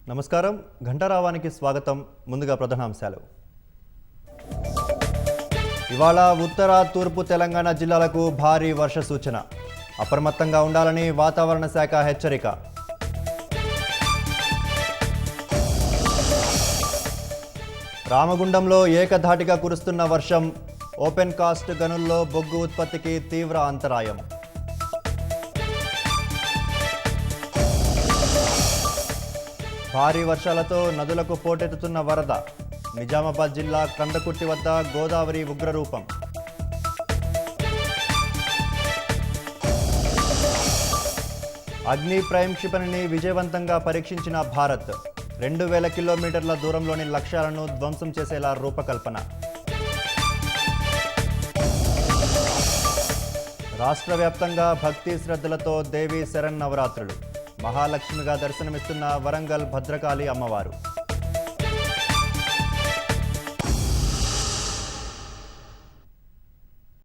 నమస్కారం ఘంటారావానికి స్వాగతం. ముందుగా ప్రధానాంశాలు. ఇవాళ ఉత్తర తూర్పు తెలంగాణ జిల్లాలకు భారీ వర్ష సూచన. అప్రమత్తంగా ఉండాలని వాతావరణ శాఖ హెచ్చరిక. రామగుండంలో ఏకధాటిగా కురుస్తున్న వర్షం. ఓపెన్ కాస్ట్ గనుల్లో బొగ్గు ఉత్పత్తికి తీవ్ర అంతరాయం. భారీ వర్షాలతో నదులకు పోటెత్తుతున్న వరద. నిజామాబాద్ జిల్లా కందకుర్తి వద్ద గోదావరి ఉగ్రరూపం. అగ్ని ప్రైమ్ క్షిపణిని విజయవంతంగా పరీక్షించిన భారత్. 2000 కిలోమీటర్ల దూరంలోని లక్ష్యాలను ధ్వంసం చేసేలా రూపకల్పన. రాష్ట్ర వ్యాప్తంగా భక్తి శ్రద్ధలతో దేవీ శరన్నవరాత్రులు. మహాలక్ష్మిగా దర్శనమిస్తున్న వరంగల్ భద్రకాళి అమ్మవారు.